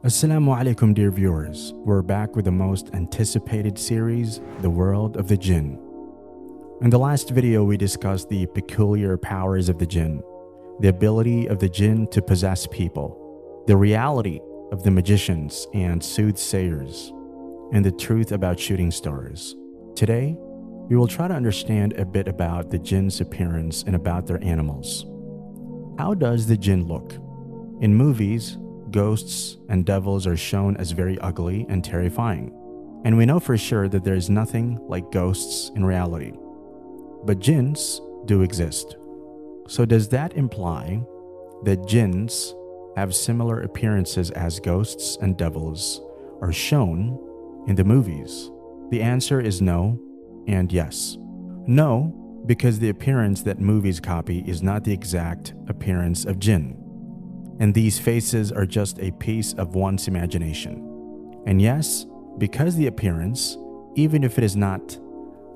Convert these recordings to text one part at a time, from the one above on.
Assalamu Alaikum, dear viewers. We're back with the most anticipated series, The World of the Jinn. In the last video, we discussed the peculiar powers of the Jinn, the ability of the Jinn to possess people, the reality of the magicians and soothsayers, and the truth about shooting stars. Today, we will try to understand a bit about the Jinn's appearance and about their animals. How does the Jinn look? In movies, ghosts and devils are shown as very ugly and terrifying, and we know for sure that there is nothing like ghosts in reality. But jinns do exist. So does that imply that jinns have similar appearances as ghosts and devils are shown in the movies? The answer is no and yes. No, because the appearance that movies copy is not the exact appearance of jinn, and these faces are just a piece of one's imagination. And yes, because the appearance, even if it is not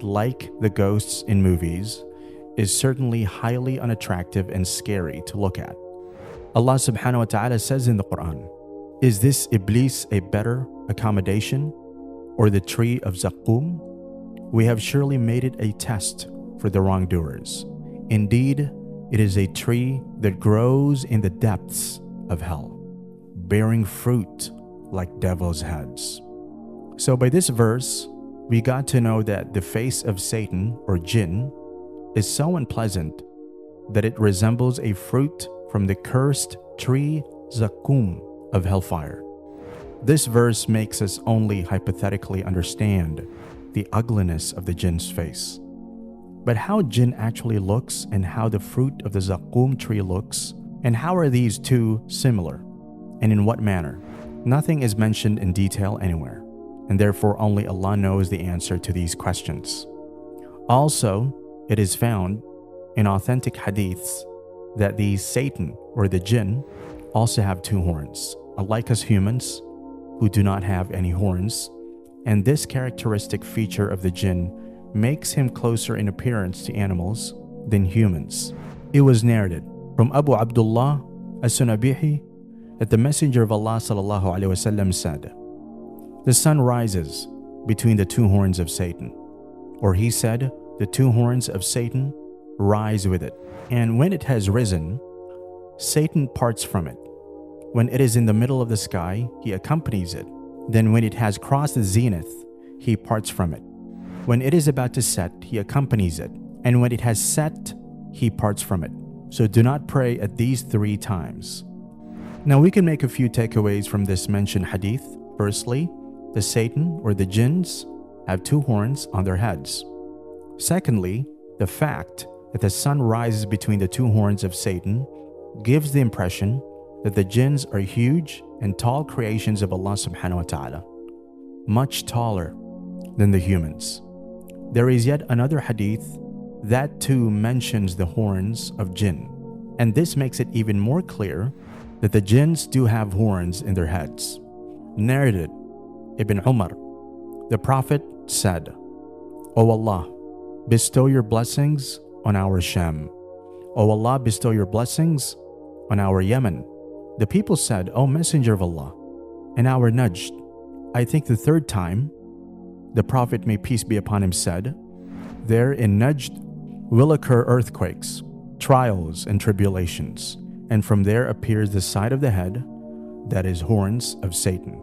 like the ghosts in movies, is certainly highly unattractive and scary to look at. Allah subhanahu wa ta'ala says in the Quran, "Is this Iblis a better accommodation, or the tree of Zaqqum? We have surely made it a test for the wrongdoers. Indeed, it is a tree that grows in the depths of hell, bearing fruit like devil's heads." So by this verse, we got to know that the face of Satan or Jinn is so unpleasant that it resembles a fruit from the cursed tree Zaqqum of hellfire. This verse makes us only hypothetically understand the ugliness of the Jinn's face. But how Jinn actually looks and how the fruit of the Zaqqum tree looks, and how are these two similar, and in what manner? Nothing is mentioned in detail anywhere, and therefore only Allah knows the answer to these questions. Also, it is found in authentic hadiths that the Satan or the Jinn also have two horns, unlike us humans who do not have any horns, and this characteristic feature of the Jinn makes him closer in appearance to animals than humans. It was narrated from Abu Abdullah as-Sunabihi that the Messenger of Allah sallallahu alaihi wasallam said, "The sun rises between the two horns of Satan," or he said, "The two horns of Satan rise with it, and when it has risen, Satan parts from it. When it is in the middle of the sky, he accompanies it. Then when it has crossed the zenith, he parts from it. When it is about to set, he accompanies it, and when it has set, he parts from it. So do not pray at these 3 times." Now we can make a few takeaways from this mentioned hadith. Firstly, the Satan or the jinns have 2 horns on their heads. Secondly, the fact that the sun rises between the 2 horns of Satan gives the impression that the jinns are huge and tall creations of Allah subhanahu wa ta'ala, much taller than the humans. There is yet another hadith that too mentions the horns of jinn, and this makes it even more clear that the jinns do have horns in their heads. Narrated Ibn Umar, the Prophet said, "O Allah, bestow your blessings on our Sham. O Allah, bestow your blessings on our Yemen." The people said, "O Messenger of Allah, and our Najd." I think the 3rd time, the Prophet, may peace be upon him, said, "There in Najd will occur earthquakes, trials, and tribulations, and from there appears the side of the head, that is horns of Satan."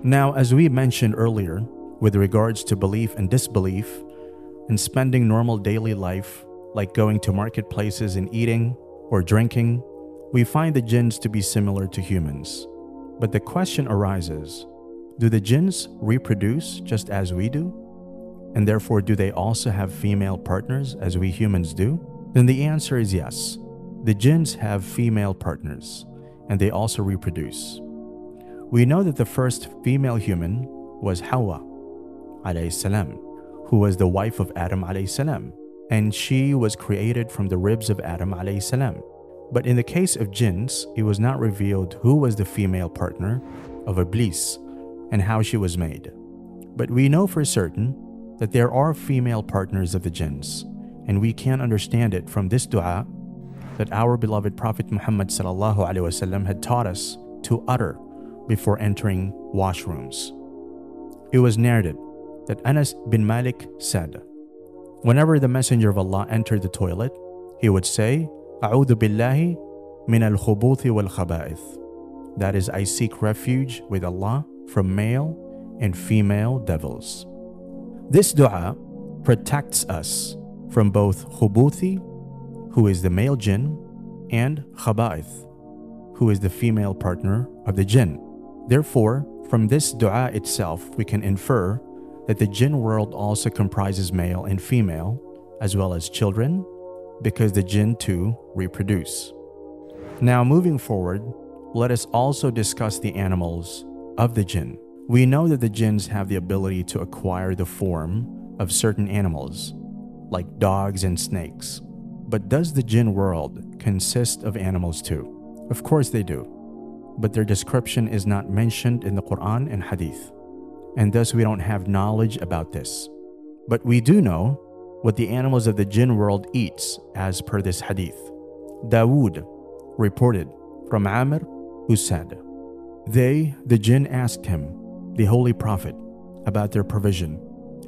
Now, as we mentioned earlier, with regards to belief and disbelief, and spending normal daily life, like going to marketplaces and eating or drinking, we find the jinns to be similar to humans. But the question arises, do the jinns reproduce just as we do? And therefore, do they also have female partners as we humans do? Then the answer is yes. The jinns have female partners, and they also reproduce. We know that the first female human was Hawa alayhi salam, who was the wife of Adam alayhi salam, and she was created from the ribs of Adam alayhi salam. But in the case of jinns, it was not revealed who was the female partner of Iblis and how she was made. But we know for certain that there are female partners of the jinns, and we can understand it from this dua that our beloved Prophet Muhammad sallallahu alaihi wasallam had taught us to utter before entering washrooms. It was narrated that Anas bin Malik said, whenever the Messenger of Allah entered the toilet, he would say, "A'udhu billahi min al-khubuthi wal-khaba'ith." That is, I seek refuge with Allah from male and female devils. This dua protects us from both khubuthi, who is the male jinn, and khaba'ith, who is the female partner of the jinn. Therefore, from this dua itself, we can infer that the jinn world also comprises male and female, as well as children, because the jinn too reproduce. Now, moving forward, let us also discuss the animals of the jinn. We know that the jinns have the ability to acquire the form of certain animals, like dogs and snakes. But does the jinn world consist of animals too? Of course they do, but their description is not mentioned in the Quran and Hadith, and thus we don't have knowledge about this. But we do know what the animals of the jinn world eats as per this Hadith. Dawood reported from Amr, who said, the jinn asked him, the Holy Prophet, about their provision,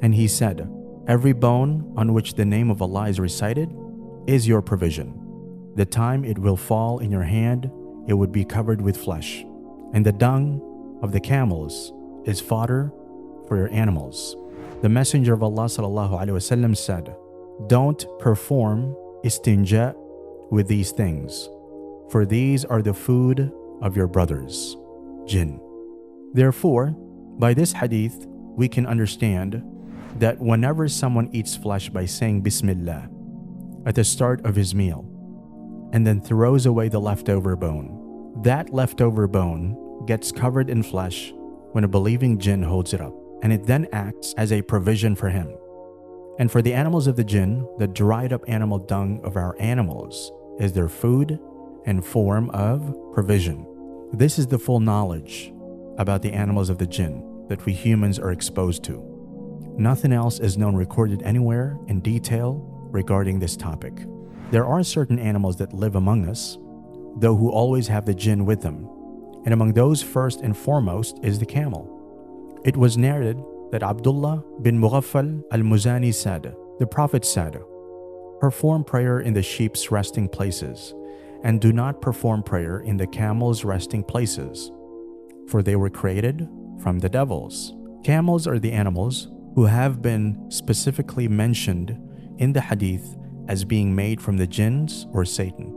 and he said, every bone on which the name of Allah is recited is your provision. The time it will fall in your hand, it would be covered with flesh, and the dung of the camels is fodder for your animals. The Messenger of Allah ﷺ said, don't perform istinja with these things, for these are the food of your brothers, jinn. Therefore, by this hadith, we can understand that whenever someone eats flesh by saying Bismillah at the start of his meal, and then throws away the leftover bone, that leftover bone gets covered in flesh when a believing jinn holds it up, and it then acts as a provision for him. And for the animals of the jinn, the dried up animal dung of our animals is their food and form of provision. This is the full knowledge about the animals of the jinn that we humans are exposed to. Nothing else is known recorded anywhere in detail regarding this topic. There are certain animals that live among us, though who always have the jinn with them, and among those first and foremost is the camel. It was narrated that Abdullah bin Mughaffal al-Muzani said, the Prophet said, perform prayer in the sheep's resting places, and do not perform prayer in the camel's resting places, for they were created from the devils. Camels are the animals who have been specifically mentioned in the hadith as being made from the jinns or Satan.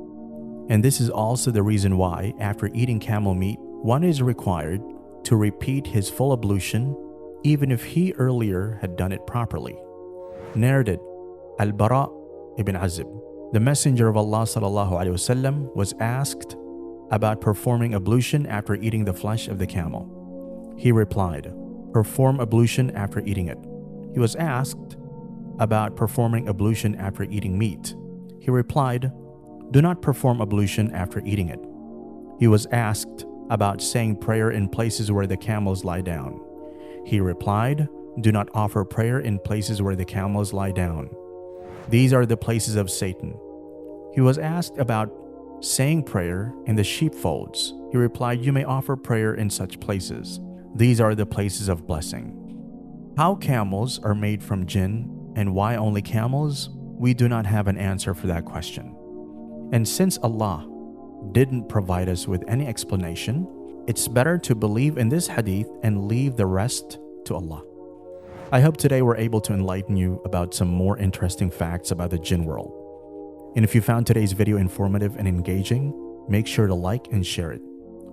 And this is also the reason why, after eating camel meat, one is required to repeat his full ablution, even if he earlier had done it properly. Narrated Al-Bara ibn Azib, the Messenger of Allah ﷺ was asked about performing ablution after eating the flesh of the camel. He replied, perform ablution after eating it. He was asked about performing ablution after eating meat. He replied, do not perform ablution after eating it. He was asked about saying prayer in places where the camels lie down. He replied, do not offer prayer in places where the camels lie down. These are the places of Satan. He was asked about saying prayer in the sheepfolds. He replied, you may offer prayer in such places. These are the places of blessing. How camels are made from jinn and why only camels? We do not have an answer for that question. And since Allah didn't provide us with any explanation, it's better to believe in this hadith and leave the rest to Allah. I hope today we're able to enlighten you about some more interesting facts about the jinn world. And if you found today's video informative and engaging, make sure to like and share it.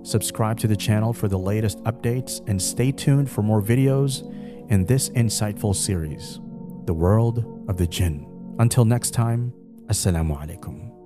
Subscribe to the channel for the latest updates and stay tuned for more videos in this insightful series, The World of the Jinn. Until next time, Assalamu Alaikum.